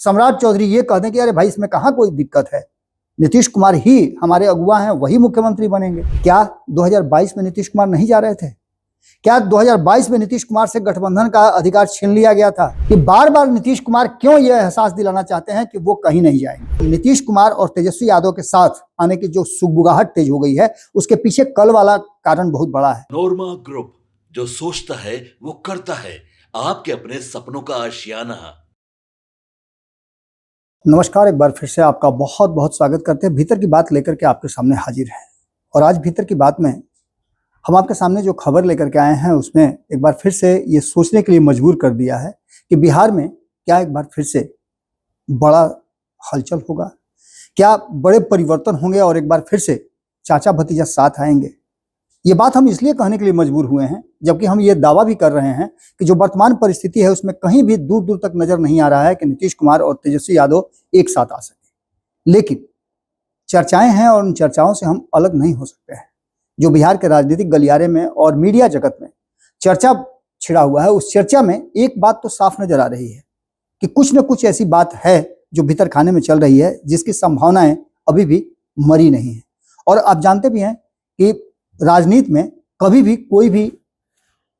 सम्राट चौधरी ये कह दें कि अरे भाई इसमें कहाँ कोई दिक्कत है, नीतीश कुमार ही हमारे अगुआ हैं, वही मुख्यमंत्री बनेंगे। क्या 2022 में नीतीश कुमार नहीं जा रहे थे? क्या 2022 में नीतीश कुमार से गठबंधन का अधिकार छीन लिया गया था? कि बार बार नीतीश कुमार क्यों यह एहसास दिलाना चाहते हैं कि वो कहीं नहीं जाएंगे? नीतीश कुमार और तेजस्वी यादव के साथ आने की जो सुगबुगाहट तेज हो गई है, उसके पीछे कल वाला कारण बहुत बड़ा है। नोरमा ग्रुप, जो सोचता है वो करता है, आपके अपने सपनों का आशियाना। नमस्कार, एक बार फिर से आपका बहुत बहुत स्वागत करते हैं। भीतर की बात लेकर के आपके सामने हाजिर है और आज भीतर की बात में हम आपके सामने जो खबर लेकर के आए हैं उसमें एक बार फिर से ये सोचने के लिए मजबूर कर दिया है कि बिहार में क्या एक बार फिर से बड़ा हलचल होगा, क्या बड़े परिवर्तन होंगे और एक बार फिर से चाचा भतीजा साथ आएंगे। ये बात हम इसलिए कहने के लिए मजबूर हुए हैं जबकि हम ये दावा भी कर रहे हैं कि जो वर्तमान परिस्थिति है उसमें कहीं भी दूर दूर तक नजर नहीं आ रहा है कि नीतीश कुमार और तेजस्वी यादव एक साथ आ सके। लेकिन चर्चाएं हैं और उन चर्चाओं से हम अलग नहीं हो सकते हैं। जो बिहार के राजनीतिक गलियारे में और मीडिया जगत में चर्चा छिड़ा हुआ है, उस चर्चा में एक बात तो साफ नजर आ रही है कि कुछ न कुछ ऐसी बात है जो भीतर खाने में चल रही है, जिसकी संभावनाएं अभी भी मरी नहीं है। और आप जानते भी हैं कि राजनीति में कभी भी कोई भी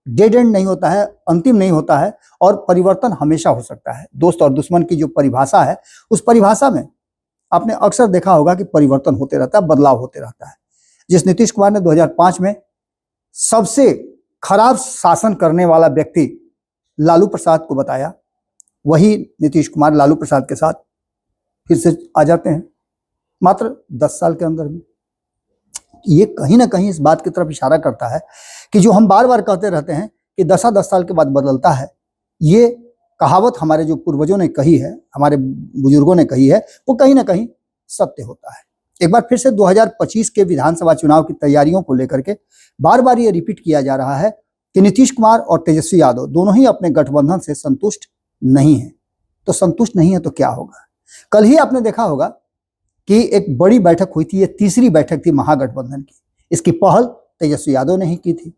डेड एंड नहीं होता है, अंतिम नहीं होता है और परिवर्तन हमेशा हो सकता है। दोस्त और दुश्मन की जो परिभाषा है, उस परिभाषा में आपने अक्सर देखा होगा कि परिवर्तन होते रहता है, बदलाव होते रहता है। जिस नीतीश कुमार ने 2005 में सबसे खराब शासन करने वाला व्यक्ति लालू प्रसाद को बताया, वही नीतीश कुमार लालू प्रसाद के साथ फिर से आ जाते हैं मात्र 10 साल के अंदर में। ये कहीं ना कहीं इस बात की तरफ इशारा करता है कि जो हम बार बार कहते रहते हैं कि 10 साल के बाद बदलता है, ये कहावत हमारे जो पूर्वजों ने कही है, हमारे बुजुर्गों ने कही है, वो कहीं ना कहीं सत्य होता है। एक बार फिर से 2025 के विधानसभा चुनाव की तैयारियों को लेकर के बार बार ये रिपीट किया जा रहा है कि नीतीश कुमार और तेजस्वी यादव दोनों ही अपने गठबंधन से संतुष्ट नहीं है। तो संतुष्ट नहीं है तो क्या होगा? कल ही आपने देखा होगा कि एक बड़ी बैठक हुई थी, ये तीसरी बैठक थी महागठबंधन की। इसकी पहल तेजस्वी यादव ने ही की थी।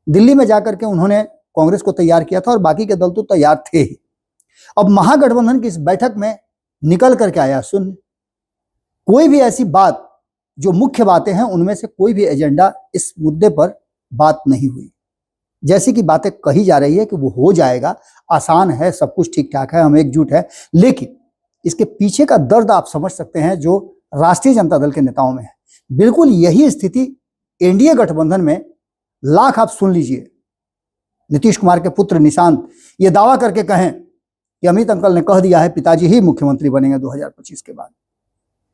दिल्ली में जाकर के उन्होंने कांग्रेस को तैयार किया था और बाकी के दल तो तैयार थे ही। अब महागठबंधन की इस बैठक में निकल करके आया शून्य। कोई भी ऐसी बात, जो मुख्य बातें हैं उनमें से कोई भी एजेंडा इस मुद्दे पर बात नहीं हुई। जैसी कि बातें कही जा रही है कि वो हो जाएगा, आसान है, सब कुछ ठीक ठाक है, हम एकजुट है, लेकिन इसके पीछे का दर्द आप समझ सकते हैं जो राष्ट्रीय जनता दल के नेताओं में है। बिल्कुल यही स्थिति एनडीए गठबंधन में लाख आप सुन लीजिए। नीतीश कुमार के पुत्र निशांत ये दावा करके कहें कि अमित अंकल ने कह दिया है पिताजी ही मुख्यमंत्री बनेंगे 2025 के बाद।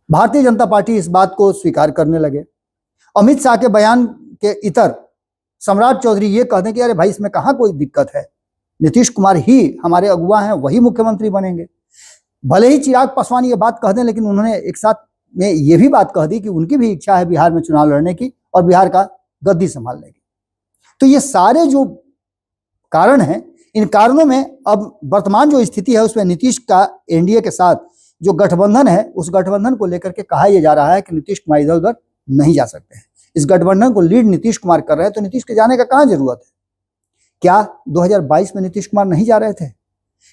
भारतीय जनता पार्टी इस बात को स्वीकार करने लगे। अमित शाह के बयान के इतर सम्राट चौधरी ये कह दें कि अरे भाई इसमें कहाँ कोई दिक्कत है, नीतीश कुमार ही हमारे अगुआ हैं, वही मुख्यमंत्री बनेंगे। भले ही चिराग पासवान ये बात कह दें, लेकिन उन्होंने एक साथ में ये भी बात कह दी कि उनकी भी इच्छा है बिहार में चुनाव लड़ने की और बिहार का गद्दी संभालने की। तो ये सारे जो कारण हैं, इन कारणों में अब वर्तमान जो स्थिति है उसमें नीतीश का एनडीए के साथ जो गठबंधन है, उस गठबंधन को लेकर के कहा यह जा रहा है कि नीतीश कुमार इधर उधर नहीं जा सकते हैं। इस गठबंधन को लीड नीतीश कुमार कर रहे हैं, तो नीतीश के जाने का कहाँ जरूरत है? क्या 2022 में नीतीश कुमार नहीं जा रहे थे?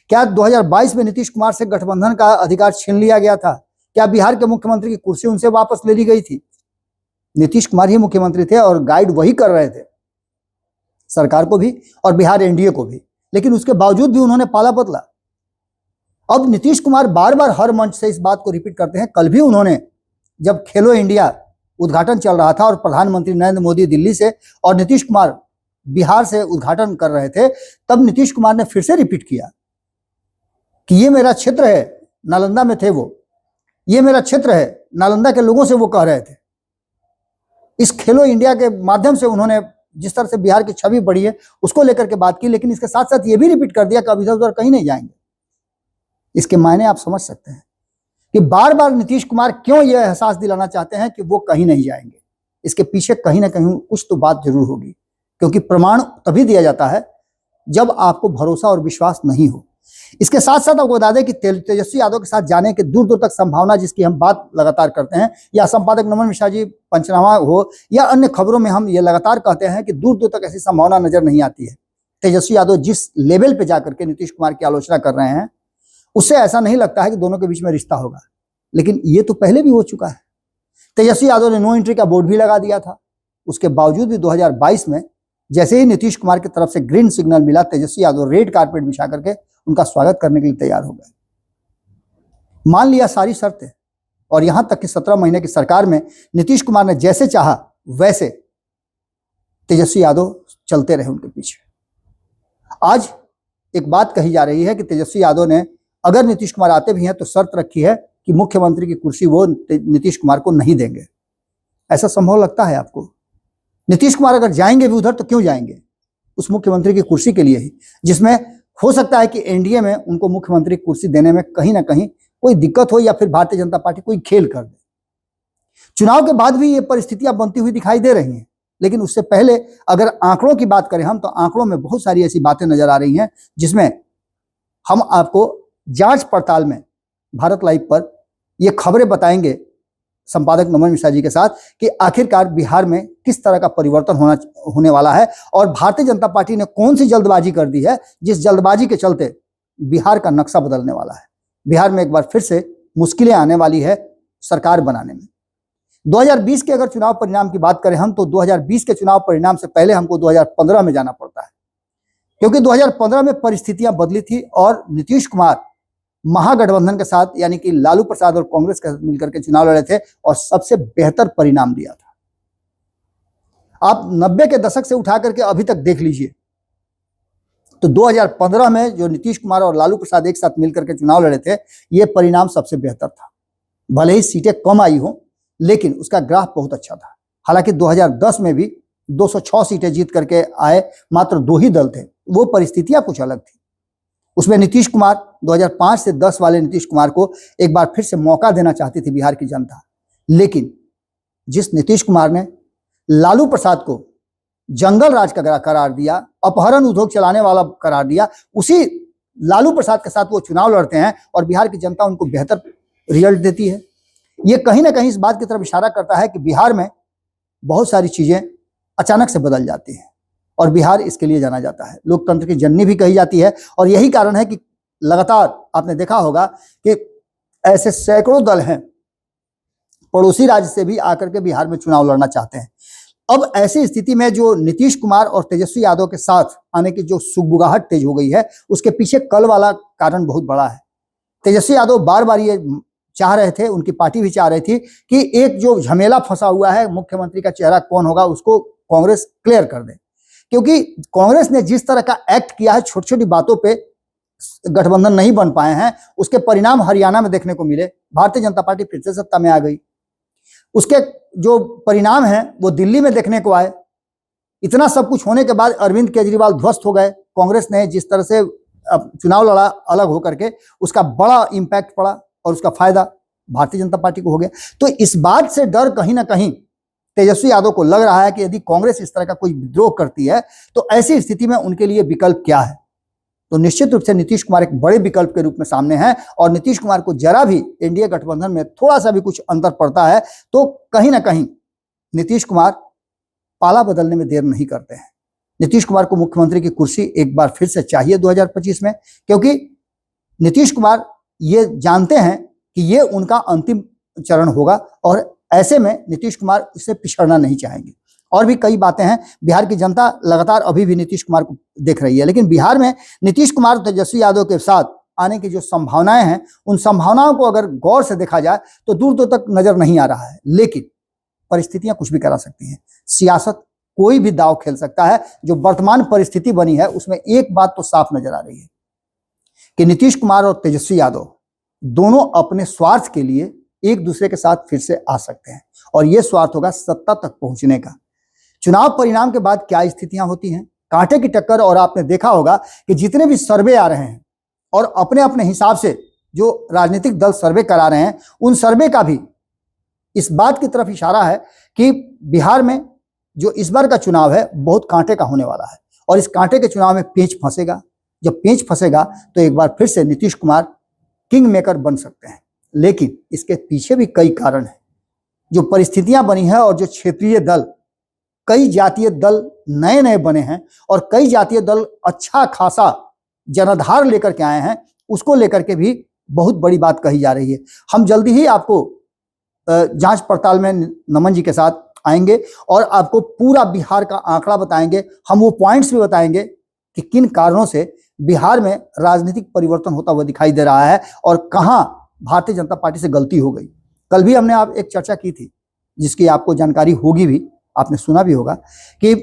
क्या 2022 में नीतीश कुमार से गठबंधन का अधिकार छीन लिया गया था? क्या बिहार के मुख्यमंत्री की कुर्सी उनसे वापस ले ली गई थी? नीतीश कुमार ही मुख्यमंत्री थे और गाइड वही कर रहे थे सरकार को भी और बिहार एनडीए को भी, लेकिन उसके बावजूद भी उन्होंने पाला बदला। अब नीतीश कुमार बार बार हर मंच से इस बात को रिपीट करते हैं। कल भी उन्होंने, जब खेलो इंडिया उद्घाटन चल रहा था और प्रधानमंत्री नरेंद्र मोदी दिल्ली से और नीतीश कुमार बिहार से उद्घाटन कर रहे थे, तब नीतीश कुमार ने फिर से रिपीट किया कि ये मेरा क्षेत्र है। नालंदा में थे वो, ये मेरा क्षेत्र है, नालंदा के लोगों से वो कह रहे थे। इस खेलो इंडिया के माध्यम से उन्होंने जिस तरह से बिहार की छवि बढ़ी है उसको लेकर के बात की, लेकिन इसके साथ साथ ये भी रिपीट कर दिया कि अब इधर उधर कहीं नहीं जाएंगे। इसके मायने आप समझ सकते हैं कि बार बार नीतीश कुमार क्यों यह एहसास दिलाना चाहते हैं कि वो कहीं नहीं जाएंगे। इसके पीछे कहीं ना कहीं कुछ तो बात जरूर होगी, क्योंकि प्रमाण तभी दिया जाता है जब आपको भरोसा और विश्वास नहीं हो। इसके साथ साथ आपको बता दें कि तेजस्वी यादव के साथ जाने की दूर दूर तक संभावना, जिसकी हम बात लगातार करते हैं, या संपादक नमन मिश्रा जी पंचनामा हो या अन्य खबरों में हम ये लगातार कहते हैं कि दूर दूर तक ऐसी संभावना नजर नहीं आती है। तेजस्वी यादव जिस लेवल पे जाकर के नीतीश कुमार की आलोचना कर रहे हैं, उससे ऐसा नहीं लगता है कि दोनों के बीच में रिश्ता होगा, लेकिन ये तो पहले भी हो चुका है। तेजस्वी यादव ने नो एंट्री का बोर्ड भी लगा दिया था। उसके बावजूद भी 2022 में जैसे ही नीतीश कुमार की तरफ से ग्रीन सिग्नल मिला, तेजस्वी यादव रेड कारपेट बिछा करके उनका स्वागत करने के लिए तैयार हो गए। मान लिया सारी शर्तें, और यहां तक कि 17 महीने की सरकार में नीतीश कुमार ने जैसे चाहा वैसे तेजस्वी यादव चलते रहे उनके पीछे। आज एक बात कही जा रही है कि तेजस्वी यादव ने अगर नीतीश कुमार आते भी हैं तो शर्त रखी है कि मुख्यमंत्री की कुर्सी वो नीतीश कुमार को नहीं देंगे। ऐसा संभव लगता है आपको? नीतीश कुमार अगर जाएंगे भी उधर तो क्यों जाएंगे? उस मुख्यमंत्री की कुर्सी के लिए ही, जिसमें हो सकता है कि एनडीए में उनको मुख्यमंत्री की कुर्सी देने में कहीं ना कहीं कोई दिक्कत हो, या फिर भारतीय जनता पार्टी कोई खेल कर दे। चुनाव के बाद भी ये परिस्थितियां बनती हुई दिखाई दे रही हैं, लेकिन उससे पहले अगर आंकड़ों की बात करें हम, तो आंकड़ों में बहुत सारी ऐसी बातें नजर आ रही हैं जिसमें हम आपको जांच पड़ताल में भारत लाइव पर ये खबरें बताएंगे संपादक नमन मिश्रा जी के साथ कि आखिरकार बिहार में किस तरह का परिवर्तन होने वाला है, और भारतीय जनता पार्टी ने कौन सी जल्दबाजी कर दी है जिस जल्दबाजी के चलते बिहार का नक्शा बदलने वाला है। बिहार में एक बार फिर से मुश्किलें आने वाली है सरकार बनाने में। 2020 के अगर चुनाव परिणाम की बात करें हम, तो 2020 के चुनाव परिणाम से पहले हमको 2015 में जाना पड़ता है, क्योंकि 2015 में परिस्थितियां बदली थी और नीतीश कुमार महागठबंधन के साथ यानी कि लालू प्रसाद और कांग्रेस के साथ मिलकर के चुनाव लड़े थे और सबसे बेहतर परिणाम दिया था। आप 90 के दशक से उठा करके अभी तक देख लीजिए, तो 2015 में जो नीतीश कुमार और लालू प्रसाद एक साथ मिलकर के चुनाव लड़े थे, ये परिणाम सबसे बेहतर था। भले ही सीटें कम आई हो, लेकिन उसका ग्राफ बहुत अच्छा था। हालांकि 2010 में भी 206 सीटें जीत करके आए, मात्र 2 ही दल थे, वो परिस्थितियां कुछ अलग थी। उसमें नीतीश कुमार 2005 से 10 वाले नीतीश कुमार को एक बार फिर से मौका देना चाहती थी बिहार की जनता, लेकिन जिस नीतीश कुमार ने लालू प्रसाद को जंगल राज का करार दिया, अपहरण उद्योग चलाने वाला करार दिया, उसी लालू प्रसाद के साथ वो चुनाव लड़ते हैं और बिहार की जनता उनको बेहतर रिजल्ट देती है। ये कहीं ना कहीं इस बात की तरफ इशारा करता है कि बिहार में बहुत सारी चीजें अचानक से बदल जाती हैं, और बिहार इसके लिए जाना जाता है। लोकतंत्र की जननी भी कही जाती है, और यही कारण है कि लगातार आपने देखा होगा कि ऐसे सैकड़ों दल हैं पड़ोसी राज्य से भी आकर के बिहार में चुनाव लड़ना चाहते हैं। अब ऐसी स्थिति में जो नीतीश कुमार और तेजस्वी यादव के साथ आने की जो सुगबुगाहट तेज हो गई है, उसके पीछे कल वाला कारण बहुत बड़ा है। तेजस्वी यादव बार बार ये चाह रहे थे, उनकी पार्टी भी चाह रही थी कि एक जो झमेला फंसा हुआ है, मुख्यमंत्री का चेहरा कौन होगा, उसको कांग्रेस क्लियर कर दे। क्योंकि कांग्रेस ने जिस तरह का एक्ट किया है, छोटी छोटी बातों पे गठबंधन नहीं बन पाए हैं, उसके परिणाम हरियाणा में देखने को मिले। भारतीय जनता पार्टी फिर से सत्ता में आ गई। उसके जो परिणाम हैं वो दिल्ली में देखने को आए। इतना सब कुछ होने के बाद अरविंद केजरीवाल ध्वस्त हो गए। कांग्रेस ने जिस तरह से चुनाव लड़ा अलग होकर के, उसका बड़ा इंपैक्ट पड़ा और उसका फायदा भारतीय जनता पार्टी को हो गया। तो इस बात से डर कहीं ना कहीं तेजस्वी यादव को लग रहा है कि यदि कांग्रेस इस तरह का कोई विद्रोह करती है तो ऐसी स्थिति में उनके लिए विकल्प क्या है। तो निश्चित रूप से नीतीश कुमार एक बड़े विकल्प के रूप में सामने हैं, और नीतीश कुमार को जरा भी एनडीए गठबंधन में थोड़ा सा भी कुछ अंतर पड़ता है तो कहीं ना कहीं नीतीश कुमार पाला बदलने में देर नहीं करते हैं। नीतीश कुमार को मुख्यमंत्री की कुर्सी एक बार फिर से चाहिए 2025 में, क्योंकि नीतीश कुमार ये जानते हैं कि ये उनका अंतिम चरण होगा, और ऐसे में नीतीश कुमार इससे पिछड़ना नहीं चाहेंगे। और भी कई बातें हैं। बिहार की जनता लगातार अभी भी नीतीश कुमार को देख रही है, लेकिन बिहार में नीतीश कुमार और तेजस्वी यादव के साथ आने की जो संभावनाएं हैं, उन संभावनाओं को अगर गौर से देखा जाए तो दूर दूर तक नजर नहीं आ रहा है। लेकिन परिस्थितियां कुछ भी करा सकती हैं। सियासत कोई भी दांव खेल सकता है। जो वर्तमान परिस्थिति बनी है उसमें एक बात तो साफ नजर आ रही है कि नीतीश कुमार और तेजस्वी यादव दोनों अपने स्वार्थ के लिए एक दूसरे के साथ फिर से आ सकते हैं, और यह स्वार्थ होगा सत्ता तक पहुंचने का। चुनाव परिणाम के बाद क्या स्थितियां होती हैं, कांटे की टक्कर। और आपने देखा होगा कि जितने भी सर्वे आ रहे हैं और अपने अपने हिसाब से जो राजनीतिक दल सर्वे करा रहे हैं, उन सर्वे का भी इस बात की तरफ इशारा है कि बिहार में जो इस बार का चुनाव है बहुत कांटे का होने वाला है, और इस कांटे के चुनाव में पेंच फंसेगा। जब पेंच फंसेगा तो एक बार फिर से नीतीश कुमार किंग मेकर बन सकते हैं। लेकिन इसके पीछे भी कई कारण हैं। जो परिस्थितियां बनी है और जो क्षेत्रीय दल, कई जातीय दल नए नए बने हैं और कई जातीय दल अच्छा खासा जनाधार लेकर के आए हैं, उसको लेकर के भी बहुत बड़ी बात कही जा रही है। हम जल्दी ही आपको जांच पड़ताल में नमन जी के साथ आएंगे और आपको पूरा बिहार का आंकड़ा बताएंगे। हम वो पॉइंट्स भी बताएंगे कि किन कारणों से बिहार में राजनीतिक परिवर्तन होता हुआ दिखाई दे रहा है और कहां भारतीय जनता पार्टी से गलती हो गई। कल भी हमने आप एक चर्चा की थी जिसकी आपको जानकारी होगी भी, आपने सुना भी होगा कि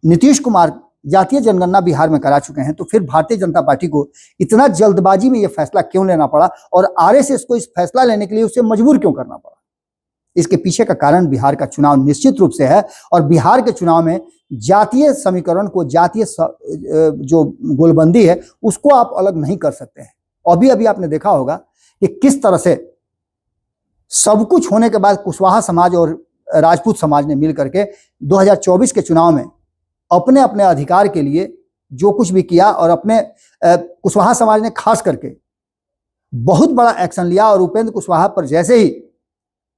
नीतीश कुमार जातीय जनगणना बिहार में करा चुके हैं, तो फिर भारतीय जनता पार्टी को इतना जल्दबाजी में यह फैसला क्यों लेना पड़ा और आरएसएस को इस फैसला लेने के लिए उसे मजबूर क्यों करना पड़ा। इसके पीछे का कारण बिहार का चुनाव निश्चित रूप से है और बिहार के चुनाव में जातीय समीकरण को, जातीय जो गोलबंदी है उसको आप अलग नहीं कर सकते हैं। अभी अभी आपने देखा होगा कि किस तरह से सब कुछ होने के बाद कुशवाहा समाज और राजपूत समाज ने मिल करके 2024 के चुनाव में अपने अपने अधिकार के लिए जो कुछ भी किया और अपने कुशवाहा समाज ने खास करके बहुत बड़ा एक्शन लिया और उपेंद्र कुशवाहा पर जैसे ही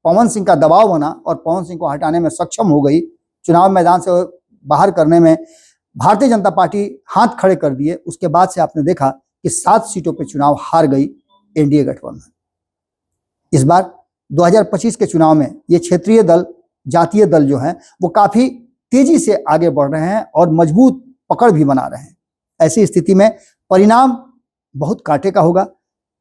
पवन सिंह का दबाव बना और पवन सिंह को हटाने में सक्षम हो गई, चुनाव मैदान से बाहर करने में भारतीय जनता पार्टी हाथ खड़े कर दिए, उसके बाद से आपने देखा कि 7 सीटों पर चुनाव हार गई एनडीए गठबंधन। इस बार 2025 के चुनाव में ये क्षेत्रीय दल, जातीय दल जो हैं वो काफी तेजी से आगे बढ़ रहे हैं और मजबूत पकड़ भी बना रहे हैं। ऐसी स्थिति में परिणाम बहुत कांटे का होगा,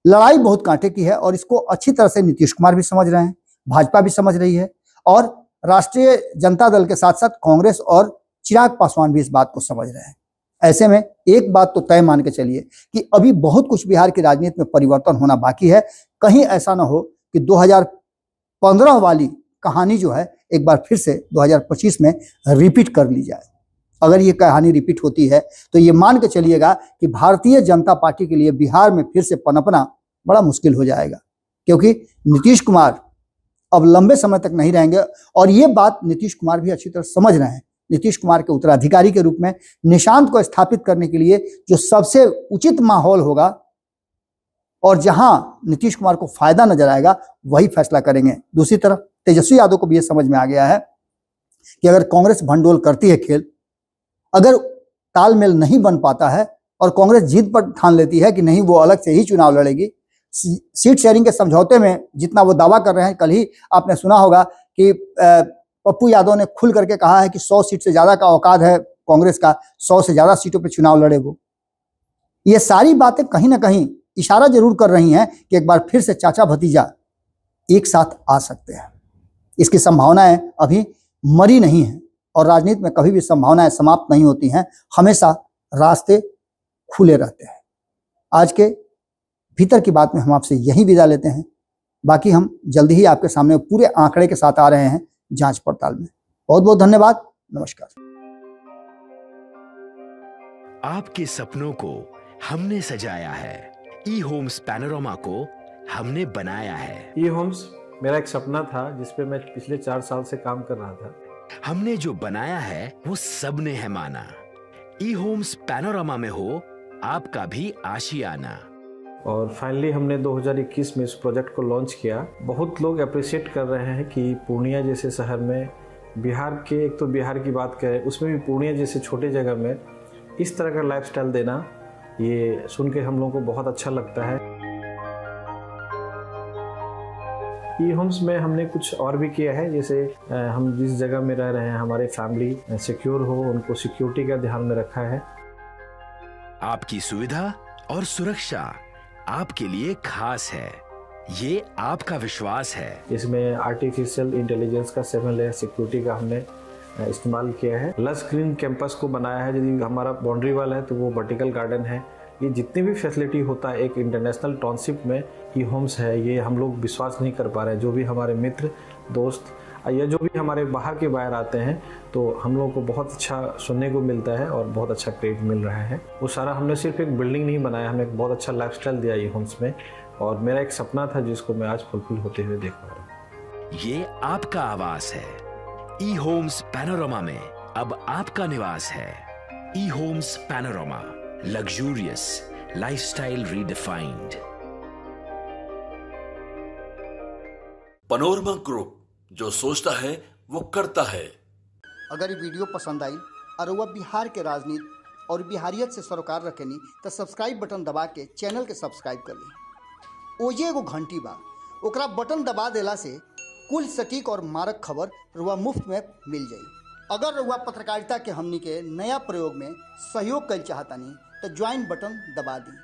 लड़ाई बहुत कांटे की है और इसको अच्छी तरह से नीतीश कुमार भी समझ रहे हैं, भाजपा भी समझ रही है और राष्ट्रीय जनता दल के साथ साथ कांग्रेस और चिराग पासवान भी इस बात को समझ रहे हैं। ऐसे में एक बात तो तय मान के चलिए कि अभी बहुत कुछ बिहार की राजनीति में परिवर्तन होना बाकी है। कहीं ऐसा ना हो कि 2015 वाली कहानी जो है एक बार फिर से 2025 में रिपीट कर ली जाए। अगर ये कहानी रिपीट होती है तो ये मान के चलिएगा कि भारतीय जनता पार्टी के लिए बिहार में फिर से पनपना बड़ा मुश्किल हो जाएगा, क्योंकि नीतीश कुमार अब लंबे समय तक नहीं रहेंगे और ये बात नीतीश कुमार भी अच्छी तरह समझ रहे हैं। नीतीश कुमार के उत्तराधिकारी के रूप में निशांत को स्थापित करने के लिए जो सबसे उचित माहौल होगा और जहां नीतीश कुमार को फायदा नजर आएगा वही फैसला करेंगे। दूसरी तरफ तेजस्वी यादव को भी यह समझ में आ गया है कि अगर कांग्रेस भंडोल करती है खेल, अगर तालमेल नहीं बन पाता है और कांग्रेस जीत पर ठान लेती है कि नहीं वो अलग से ही चुनाव लड़ेगी, सीट शेयरिंग के समझौते में जितना वो दावा कर रहे हैं, कल ही आपने सुना होगा कि पप्पू यादव ने खुल करके कहा है कि 100 सीट से ज्यादा का औकात है कांग्रेस का, 100 से ज्यादा सीटों पे चुनाव लड़े वो। ये सारी बातें कहीं ना कहीं इशारा जरूर कर रही हैं कि एक बार फिर से चाचा भतीजा एक साथ आ सकते हैं। इसकी संभावनाएं अभी मरी नहीं है और राजनीति में कभी भी संभावनाएं समाप्त नहीं होती हैं, हमेशा रास्ते खुले रहते हैं। आज के भीतर की बात में हम आपसे यही विदा लेते हैं। बाकी हम जल्दी ही आपके सामने पूरे आंकड़े के साथ आ रहे हैं जांच पड़ताल में। बहुत बहुत धन्यवाद, नमस्कार। आपके सपनों को हमने सजाया है, ई होम्स पैनोरामा को हमने बनाया है। ई होम्स मेरा एक सपना था जिस पे मैं पिछले 4 साल से काम कर रहा था। हमने जो बनाया है वो सबने है माना। ई होम्स पैनोरामा में हो आपका भी आशियाना। और फाइनली हमने 2021 में इस प्रोजेक्ट को लॉन्च किया। बहुत लोग अप्रिशिएट कर रहे हैं कि पूर्णिया जैसे शहर में, बिहार के, एक तो बिहार की बात करें उसमें भी पूर्णिया जैसे छोटे जगह में इस तरह का लाइफस्टाइल देना, ये सुन के हम लोगों को बहुत अच्छा लगता है। ई होम्स में हमने कुछ और भी किया है, जैसे हम जिस जगह में रह रहे हैं हमारे फैमिली सिक्योर हो, उनको सिक्योरिटी का ध्यान में रखा है। आपकी सुविधा और सुरक्षा आपके लिए खास है, ये आपका विश्वास है। इसमें आर्टिफिशियल इंटेलिजेंस का 7 लेयर सिक्योरिटी का हमने इस्तेमाल किया है। लस ग्रीन कैंपस को बनाया है। यदि हमारा बाउंड्री वाल है तो वो वर्टिकल गार्डन है। ये जितनी भी फैसिलिटी होता है एक इंटरनेशनल टाउनशिप में ई होम्स है, ये हम लोग विश्वास नहीं कर पा रहे हैं। जो भी हमारे मित्र, दोस्त या जो भी हमारे बाहर के बाहर आते हैं तो हम लोगों को बहुत अच्छा सुनने को मिलता है और बहुत अच्छा क्रेडिट मिल रहा है। वो सारा हमने सिर्फ एक बिल्डिंग नहीं बनाया, हमने एक बहुत अच्छा लाइफस्टाइल दिया ई होम्स में और मेरा एक सपना था जिसको मैं आज फुलफिल होते हुए देख पा रहा हूँ। ये आपका आवास है। ई होम्स पैनोरामा में अब आपका निवास है। E homes panorama, luxurious lifestyle redefined. Panorama group, जो सोचता है वो करता है। अगर ये वीडियो पसंद आई और वह बिहार के राजनीति और बिहारियत से सरोकार रखेनी तो सब्सक्राइब बटन दबा के चैनल के सब्सक्राइब कर ली ओजे एगो घंटी बा, ओकरा बटन दबा देला से कुल सटीक और मारक खबर रुआ मुफ्त में मिल जाई। अगर रुआ पत्रकारिता के हमनी के नया प्रयोग में सहयोग कर चाहतानी तो ज्वाइन बटन दबा दी।